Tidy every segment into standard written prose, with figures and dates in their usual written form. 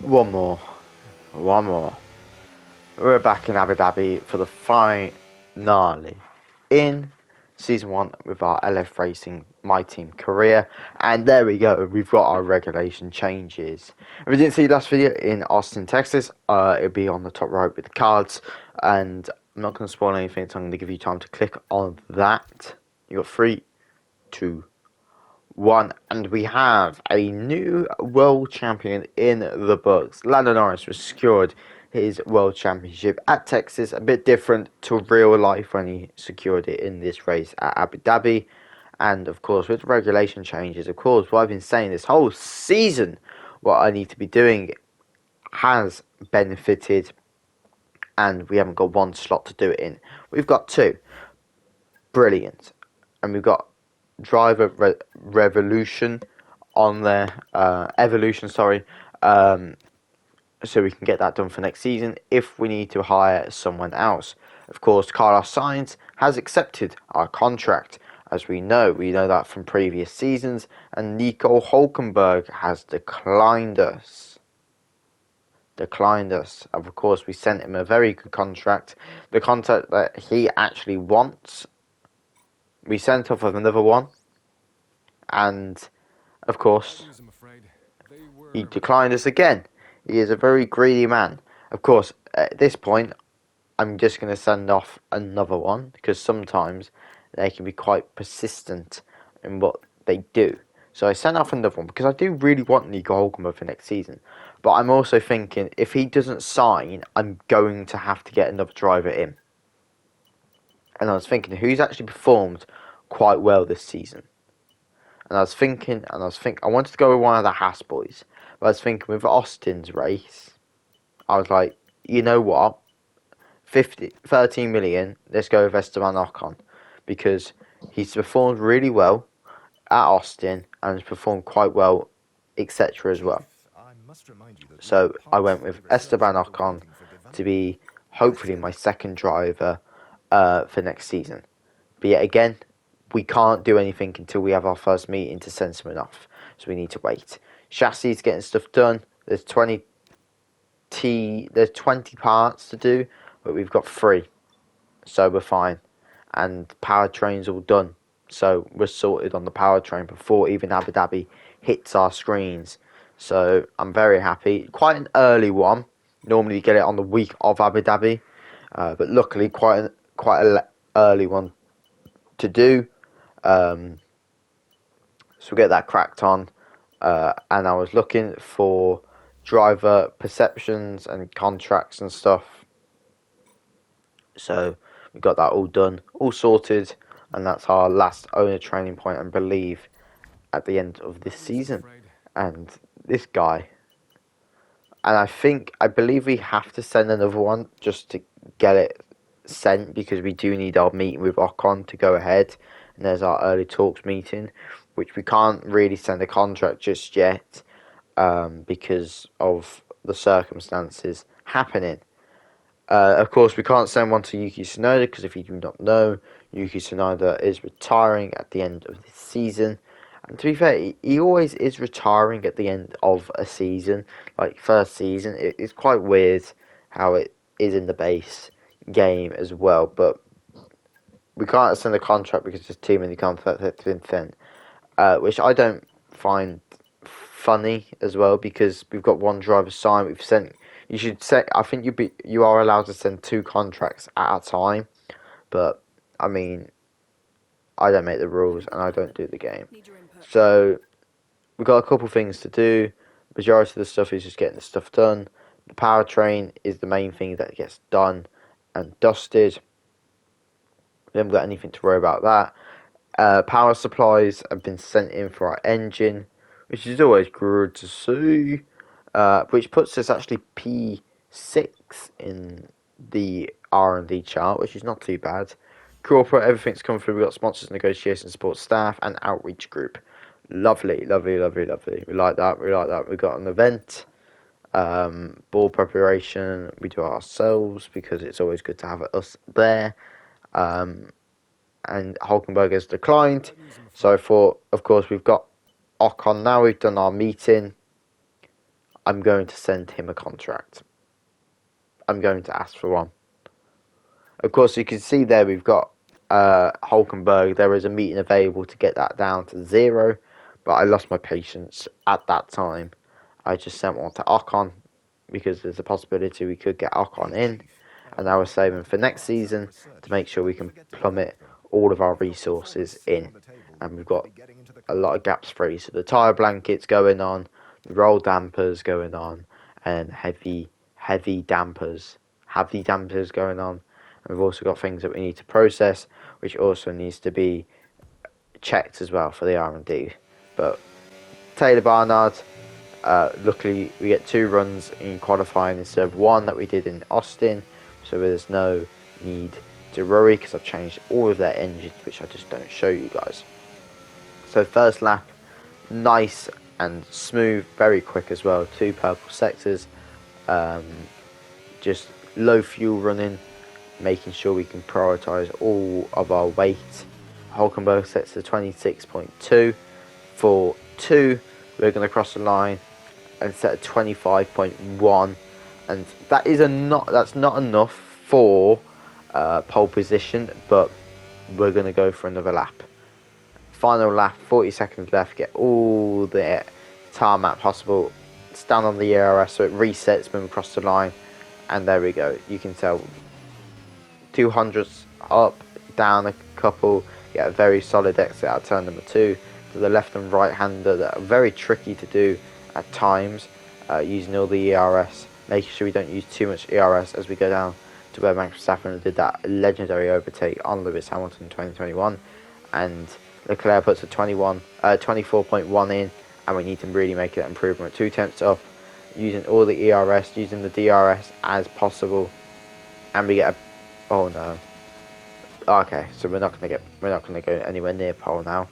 One more. One more. We're back in Abu Dhabi for the finale in season one with our LF Racing My Team career. And there we go. We've got our regulation changes. If you didn't see last video in Austin, Texas, it'll be on the top right with the cards. And I'm not going to spoil anything, so I'm going to give you time to click on that. You got 3, 2, 1, and we have a new world champion in the books. Lando Norris was secured his world championship at Texas, a bit different to real life when he secured it in this race at Abu Dhabi. And of course, with regulation changes, of course, what I've been saying this whole season, what I need to be doing has benefited, and we haven't got one slot to do it in. We've got two. Brilliant. And we've got driver revolution on there, evolution, sorry, so we can get that done for next season if we need to hire someone else. Of course, Carlos Sainz has accepted our contract, as we know that from previous seasons, and Nico Hulkenberg has declined us. Of course, we sent him a very good contract, the contract that he actually wants. We sent off of another one, and of course, he declined us again. He is a very greedy man. Of course, at this point, I'm just going to send off another one, because sometimes they can be quite persistent in what they do. So I sent off another one, because I do really want Nico Hulkenberg for next season. But I'm also thinking, if he doesn't sign, I'm going to have to get another driver in. And I was thinking, who's actually performed quite well this season? And I wanted to go with one of the Haas boys. But I was thinking with Austin's race, I was like, you know what? 13 million, let's go with Esteban Ocon. Because he's performed really well at Austin and has performed quite well, etc. as well. So I went with Esteban Ocon to be hopefully my second driver for next season. But yet again, we can't do anything until we have our first meeting to send someone off. So we need to wait. Chassis is getting stuff done. There's 20 parts to do, but we've got 3. So we're fine. And powertrain's all done. So we're sorted on the powertrain before even Abu Dhabi hits our screens. So I'm very happy. Quite an early one. Normally you get it on the week of Abu Dhabi. But luckily quite an early one to do. So we'll get that cracked on. And I was looking for driver perceptions and contracts and stuff. So we got that all done, all sorted, and that's our last owner training point, I believe, at the end of this season. And this guy, and I believe we have to send another one just to get it sent, because we do need our meeting with Ocon to go ahead. And there's our early talks meeting, which we can't really send a contract just yet, because of the circumstances happening. Of course, we can't send one to Yuki Tsunoda, because if you do not know, Yuki Tsunoda is retiring at the end of this season. And to be fair, he always is retiring at the end of a season, like first season. It's quite weird how it is in the base game as well, but we can't send a contract because there's too many contracts that have been sent, which I don't find funny as well, because we've got one driver signed. We've sent. You should say. I think you are allowed to send 2 contracts at a time, but I mean, I don't make the rules and I don't do the game. So we've got a couple things to do. Majority of the stuff is just getting the stuff done. The powertrain is the main thing that gets done and dusted. We haven't got anything to worry about that. Power supplies have been sent in for our engine, which is always good to see. Which puts us actually P6 in the R&D chart, which is not too bad. Corporate, everything's come through. We've got sponsors, negotiation, support staff, and outreach group. Lovely, lovely, lovely, lovely. We like that. We've got an event, ball preparation. We do it ourselves because it's always good to have us there. And Hulkenberg has declined. So I thought, of course, we've got Ocon now. We've done our meeting. I'm going to send him a contract. I'm going to ask for one. Of course, you can see there we've got Hulkenberg. There is a meeting available to get that down to 0, but I lost my patience at that time. I just sent one to Ocon because there's a possibility we could get Ocon in, and now we're saving for next season to make sure we can plummet all of our resources in. And we've got a lot of gaps free, so the tyre blankets going on, the roll dampers going on, and heavy dampers going on. And we've also got things that we need to process, which also needs to be checked as well for the R&D. But Taylor Barnard, luckily we get 2 runs in qualifying instead of 1 that we did in Austin, so there's no need to worry because I've changed all of their engines, which I just don't show you guys. So first lap, nice and smooth, very quick as well. 2 purple sectors, just low fuel running, making sure we can prioritise all of our weight. Hulkenberg sets to 26.2 for 2. We're going to cross the line and set at 25.1, and that's not enough for pole position, but we're going to go for another lap. Final lap, 40 seconds left, get all the tarmac possible, stand on the ERS so it resets when we cross the line, and there we go. You can tell 200s up, down a couple, get a very solid exit out turn number 2 to the left and right hander that are very tricky to do at times, using all the ERS, making sure we don't use too much ERS as we go down to where Max Verstappen did that legendary overtake on Lewis Hamilton in 2021, and Leclerc puts a 24.1 in, and we need to really make that improvement. 2 tenths up, using all the ERS, using the DRS as possible, and we get a, oh no, okay, so we're not gonna go anywhere near pole now.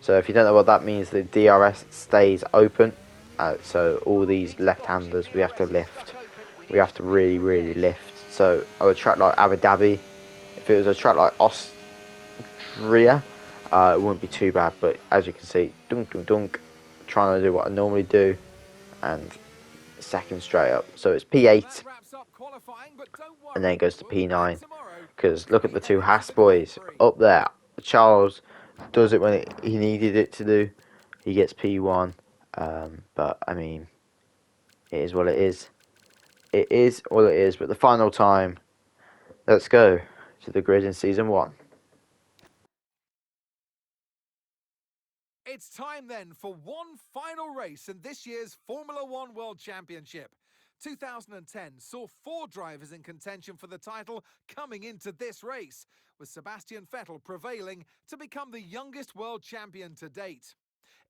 So if you don't know what that means, the DRS stays open, so all these left-handers we have to lift. We have to really lift. So on a track like Abu Dhabi, if it was a track like Austria, it wouldn't be too bad, but as you can see, dunk, trying to do what I normally do, and second straight up. So it's P8, and then it goes to P9, because look at the 2 Haas boys up there. Charles does it when he needed it to do. He gets P1, but I mean, it is what it is. It is what it is, but the final time, let's go to the grid in Season 1. It's time then for one final race in this year's Formula One World Championship. 2010 saw 4 drivers in contention for the title coming into this race, with Sebastian Vettel prevailing to become the youngest world champion to date.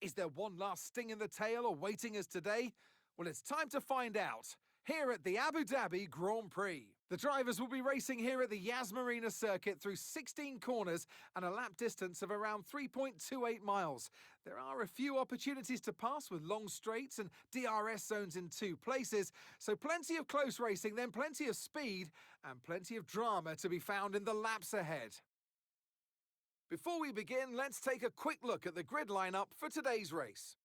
Is there one last sting in the tail awaiting us today? Well, it's time to find out, here at the Abu Dhabi Grand Prix. The drivers will be racing here at the Yas Marina circuit through 16 corners and a lap distance of around 3.28 miles. There are a few opportunities to pass with long straights and DRS zones in 2 places, so plenty of close racing, then plenty of speed and plenty of drama to be found in the laps ahead. Before we begin, let's take a quick look at the grid lineup for today's race.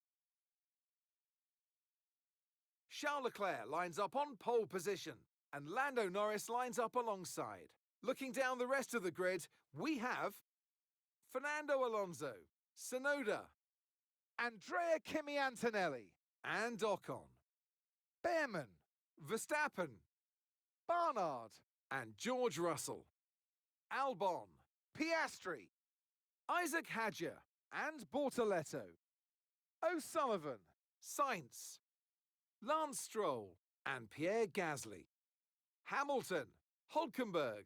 Charles Leclerc lines up on pole position, and Lando Norris lines up alongside. Looking down the rest of the grid, we have Fernando Alonso, Tsunoda, Andrea Kimi Antonelli, and Ocon, Behrman, Verstappen, Barnard, and George Russell, Albon, Piastri, Isaac Hadjar, and Bortoletto, O'Sullivan, Sainz, Lance Stroll, and Pierre Gasly, Hamilton, Hulkenberg,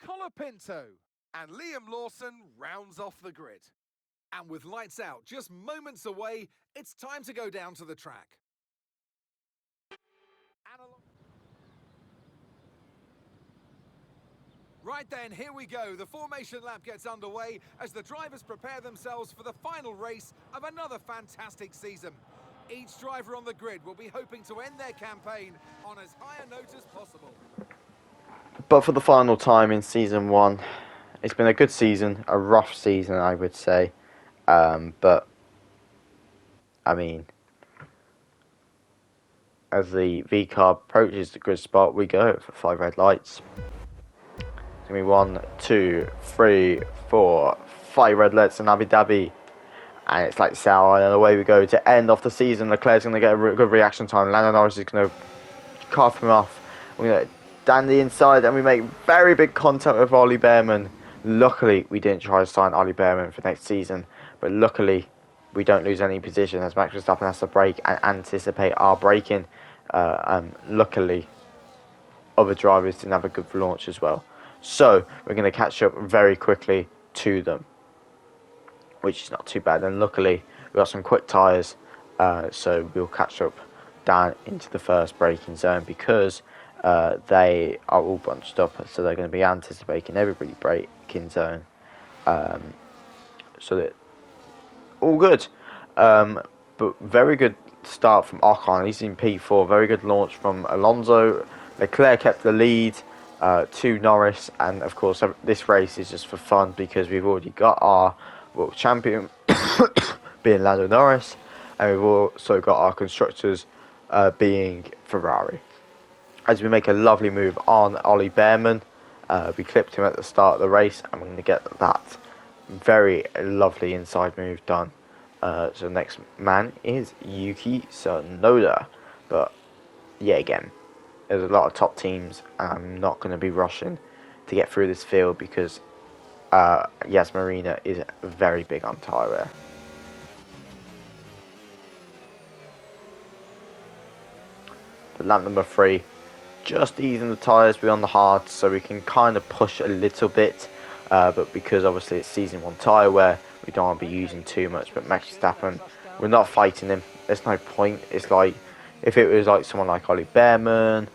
Colapinto, and Liam Lawson rounds off the grid. And with lights out just moments away, it's time to go down to the track. Right then, here we go. The formation lap gets underway as the drivers prepare themselves for the final race of another fantastic season. Each driver on the grid will be hoping to end their campaign on as high a note as possible. But for the final time in Season 1, it's been a good season, a rough season I would say, but I mean, as the V car approaches the grid spot, we go for 5 red lights. It's going to be 1, 2, 3, 4, 5 red lights in Abu Dhabi. And it's like sour, and away we go to end off the season. Leclerc's going to get a good reaction time. Lando Norris is going to carve him off. We're going to down the inside, and we make very big contact with Ollie Behrman. Luckily, we didn't try to sign Ollie Behrman for next season, but luckily, we don't lose any position as Max Verstappen has to brake and anticipate our braking. Luckily, other drivers didn't have a good launch as well. So, we're going to catch up very quickly to them, which is not too bad. And luckily, we got some quick tyres, so we'll catch up down into the first braking zone because they are all bunched up, so they're going to be anticipating everybody braking zone. So that all good, but very good start from Ocon. He's in P4. Very good launch from Alonso. Leclerc kept the lead to Norris, and of course this race is just for fun because we've already got our world champion being Lando Norris, and we've also got our constructors being Ferrari. As we make a lovely move on Ollie Behrman, we clipped him at the start of the race, and we're going to get that very lovely inside move done. So next man is Yuki Tsunoda, but yeah, again, there's a lot of top teams, and I'm not going to be rushing to get through this field because Yas Marina is very big on tyre wear. But lap number 3, just easing the tyres beyond the hard so we can kind of push a little bit, but because obviously it's season 1 tyre wear, we don't want to be using too much. But Max Verstappen, we're not fighting him. There's no point. It's like if it was like someone like Ollie Behrman,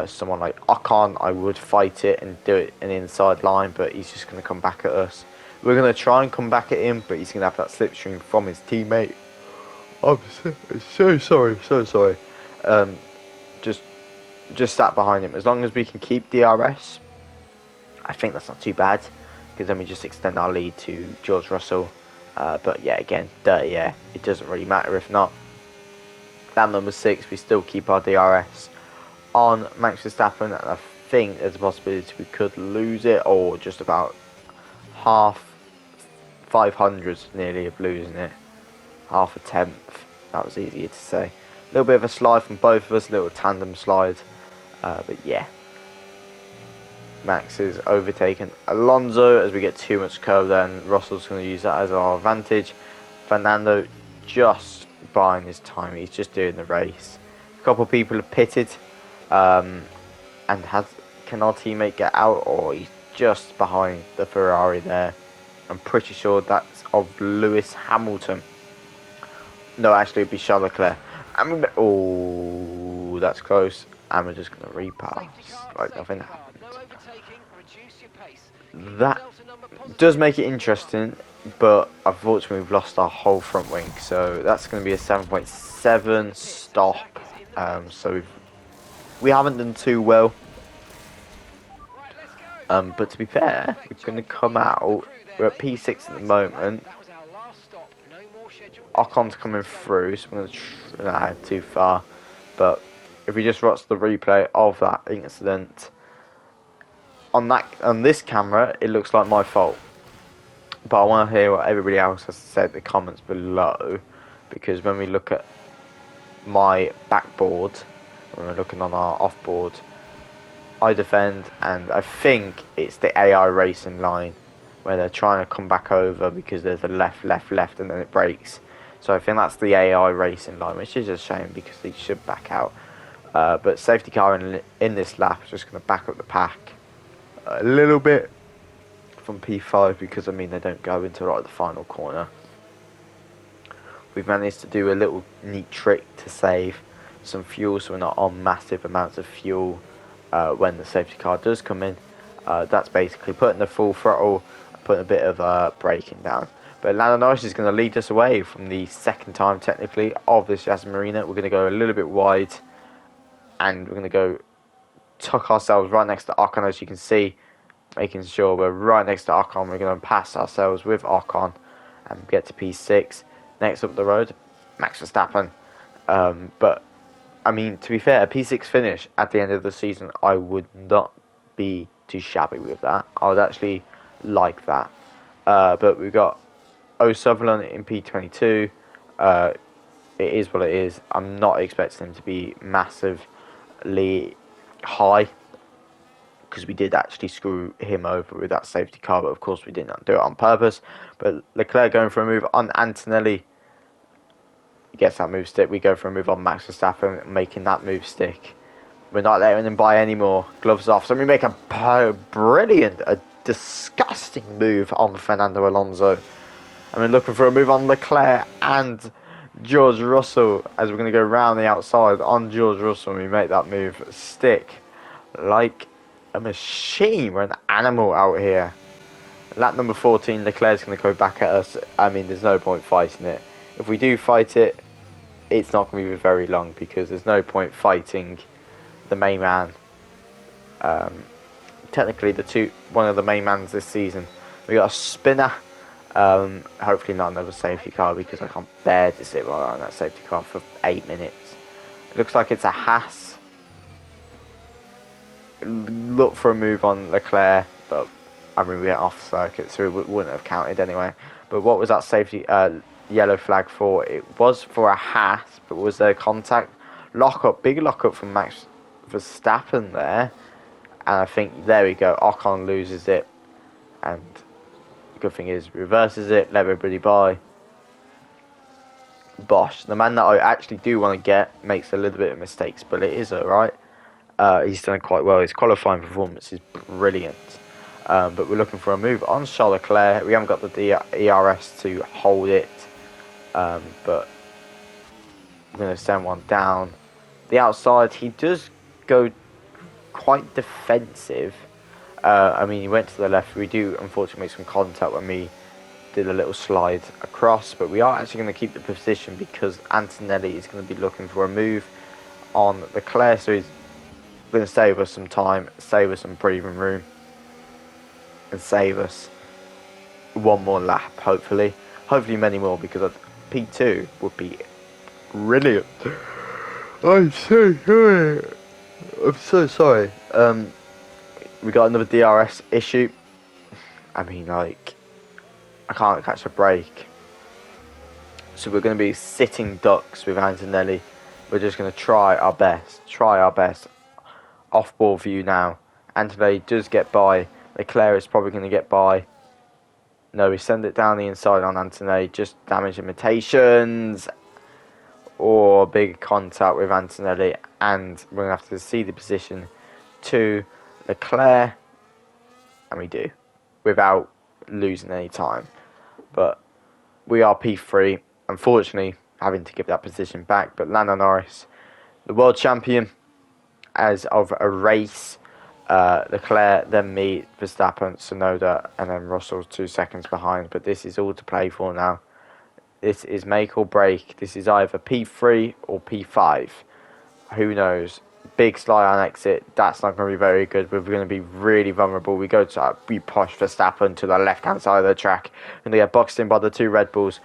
someone like Ocon, I would fight it and do it an inside line, but he's just going to come back at us. We're going to try and come back at him, but he's going to have that slipstream from his teammate. I'm so sorry. Just sat behind him. As long as we can keep DRS, I think that's not too bad, because then we just extend our lead to George Russell. But yeah, again, dirty air. It doesn't really matter if not. Lap number 6, we still keep our DRS on Max Verstappen, and I think there's a possibility we could lose it, or just about half 500s nearly of losing it. Half a tenth. That was easier to say. A little bit of a slide from both of us, a little tandem slide. But yeah, Max is overtaken Alonso as we get too much curve there, and Russell's going to use that as our advantage. Fernando just buying his time. He's just doing the race. A couple of people have pitted, and can our teammate get out, or he's just behind the Ferrari there? I'm pretty sure that's of Lewis Hamilton. No, actually it'd be Charles Leclerc. Oh, that's close. And we're just going to repass like nothing happened. That does make it interesting, but unfortunately we've lost our whole front wing, so that's going to be a 7.7 stop. So we haven't done too well, but to be fair, we're going to come out. We're at P6 at the moment. Ocon's coming through, so we're going to try too far. But if we just watch the replay of that incident on this camera, it looks like my fault. But I want to hear what everybody else has to say in the comments below, because when we look at my backboard, when we're looking on our offboard, I defend, and I think it's the AI racing line where they're trying to come back over because there's a left, and then it breaks. So I think that's the AI racing line, which is a shame because they should back out. But safety car in this lap is just going to back up the pack a little bit from P5 because, I mean, they don't go into the final corner. We've managed to do a little neat trick to save some fuel, so we're not on massive amounts of fuel when the safety car does come in. That's basically putting the full throttle, putting a bit of braking down. But Lando Norris is going to lead us away from the second time, technically, of this Yas Marina. We're going to go a little bit wide, and we're going to go tuck ourselves right next to Ocon, as you can see, making sure we're right next to Ocon. We're going to pass ourselves with Ocon and get to P6. Next up the road, Max Verstappen. But I mean, to be fair, a P6 finish at the end of the season, I would not be too shabby with that. I would actually like that. But we've got O'Sullivan in P22. It is what it is. I'm not expecting him to be massively high, because we did actually screw him over with that safety car, but of course we did not do it on purpose. But Leclerc going for a move on Antonelli. He gets that move stick. We go for a move on Max Verstappen, making that move stick. We're not letting him buy anymore. Gloves off. So we make a brilliant, a disgusting move on Fernando Alonso. And we're looking for a move on Leclerc and George Russell, as we're going to go round the outside on George Russell, and we make that move stick like a machine. We're an animal out here. Lap number 14, Leclerc's going to go back at us. I mean, there's no point fighting it. If we do fight it, it's not going to be very long, because there's no point fighting the main man. Technically, one of the main mans this season. We got a spinner. Hopefully not another safety car, because I can't bear to sit right on that safety car for 8 minutes. It looks like it's a Haas. Look for a move on Leclerc, but I mean, we went off circuit, so it wouldn't have counted anyway. But what was that safety yellow flag for? It was for a Haas, but was there contact? Lockup, big lockup from Max Verstappen there. And I think, there we go, Ocon loses it. And the good thing is, reverses it, let everybody by. Bosch, the man that I actually do want to get, makes a little bit of mistakes, but it is alright. He's done quite well. His qualifying performance is brilliant. But we're looking for a move on Charles Leclerc. We haven't got the ERS to hold it. But I'm going to send one down. The outside, he does go quite defensive. I mean, he went to the left. We do, unfortunately, make some contact when we did a little slide across. But we are actually going to keep the position, because Antonelli is going to be looking for a move on Leclerc. So he's going to save us some time, save us some breathing room, and save us one more lap, hopefully many more, because P2 would be brilliant. I'm so sorry. We got another DRS issue. I mean, like, I can't catch a break, so we're going to be sitting ducks with Antonelli. We're just going to try our best. Off ball view now. Antonelli does get by. Leclerc is probably going to get by. No, we send it down the inside on Antonelli. Just damage limitations. Or big contact with Antonelli. And we're going to have to see the position to Leclerc. And we do. Without losing any time. But we are P3. Unfortunately, having to give that position back. But Lando Norris, the world champion, as of a race. Leclerc, then me, Verstappen, Tsunoda, and then Russell 2 seconds behind. But this is all to play for now. This is make or break. This is either P3 or P5. Who knows? Big slide on exit. That's not going to be very good. We're going to be really vulnerable. We push Verstappen to the left-hand side of the track. And they get boxed in by the 2 Red Bulls.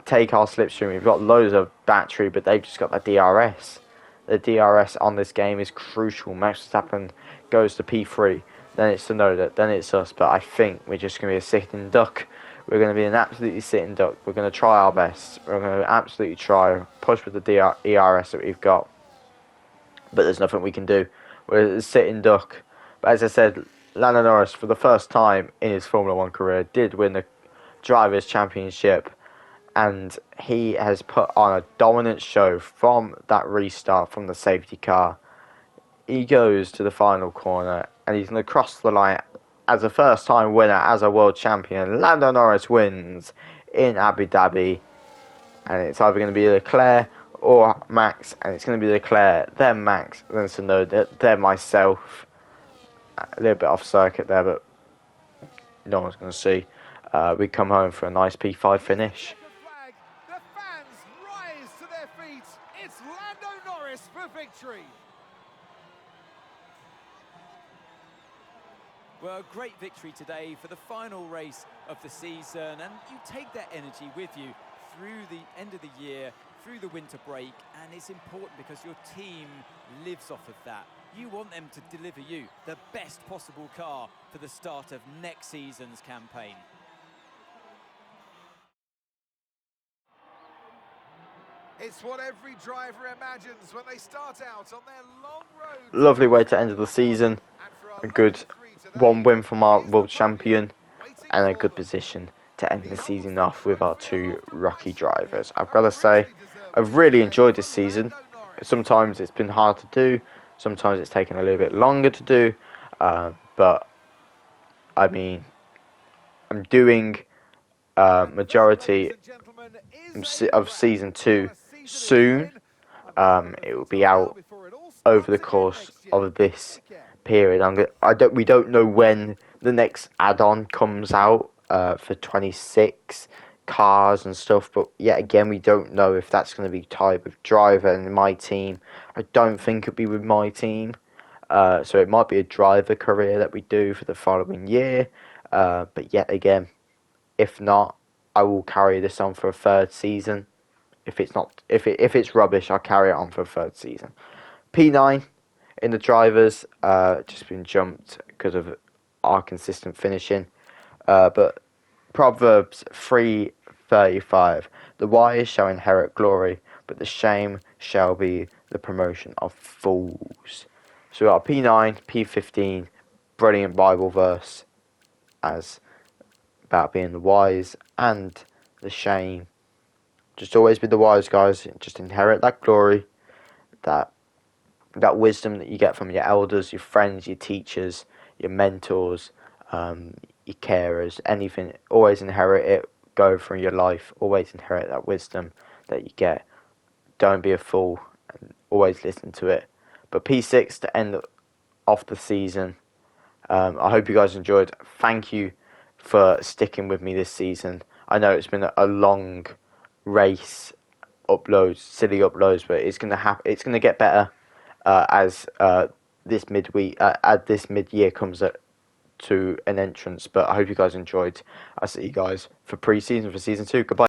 Take our slipstream. We've got loads of battery, but they've just got the DRS. The DRS on this game is crucial. Max Verstappen goes to P3, then it's Tsunoda, then it's us. But I think we're just going to be a sitting duck. We're going to be an absolutely sitting duck. We're going to try our best. We're going to absolutely try, push with the ERS that we've got. But there's nothing we can do. We're a sitting duck. But as I said, Lando Norris, for the first time in his Formula 1 career, did win the Drivers' Championship. And he has put on a dominant show from that restart from the safety car. He goes to the final corner and he's going to cross the line as a first-time winner, as a world champion. Lando Norris wins in Abu Dhabi. And it's either going to be Leclerc or Max. And it's going to be Leclerc, then Max, then Tsunoda, then myself. A little bit off circuit there, but no one's going to see. We come home for a nice P5 finish. The fans rise to their feet. It's Lando Norris for victory. Well, great victory today for the final race of the season, and you take that energy with you through the end of the year, through the winter break, and it's important because your team lives off of that. You want them to deliver you the best possible car for the start of next season's campaign. It's what every driver imagines when they start out on their long road. Lovely way to end the season. A good one win from our world champion, and a good position to end the season off with our two rookie drivers. I've got to say, I've really enjoyed this season. Sometimes it's been hard to do, sometimes it's taken a little bit longer to do, but I mean, I'm doing majority of season 2 soon. It will be out over the course of this period. We don't know when the next add-on comes out for 26 cars and stuff, but yet again we don't know if that's going to be tied with driver and my team. I don't think it'll be with my team, so it might be a driver career that we do for the following year, but yet again, if not, I will carry this on for a third season. If it's rubbish, I'll carry it on for a third season. P9 in the drivers, just been jumped because of our consistent finishing. But Proverbs 3:35, the wise shall inherit glory, but the shame shall be the promotion of fools. So we got P9, P15, brilliant Bible verse as about being the wise and the shame. Just always be the wise, guys. Just inherit that glory, that wisdom that you get from your elders, your friends, your teachers, your mentors, your carers, anything. Always inherit it. Go through your life. Always inherit that wisdom that you get. Don't be a fool, and always listen to it. But P6 to end off the season. I hope you guys enjoyed. Thank you for sticking with me this season. I know it's been a long race, silly uploads, but it's gonna get better as this mid-year comes to an entrance. But I hope you guys enjoyed. I'll see you guys for pre-season for season 2. Goodbye.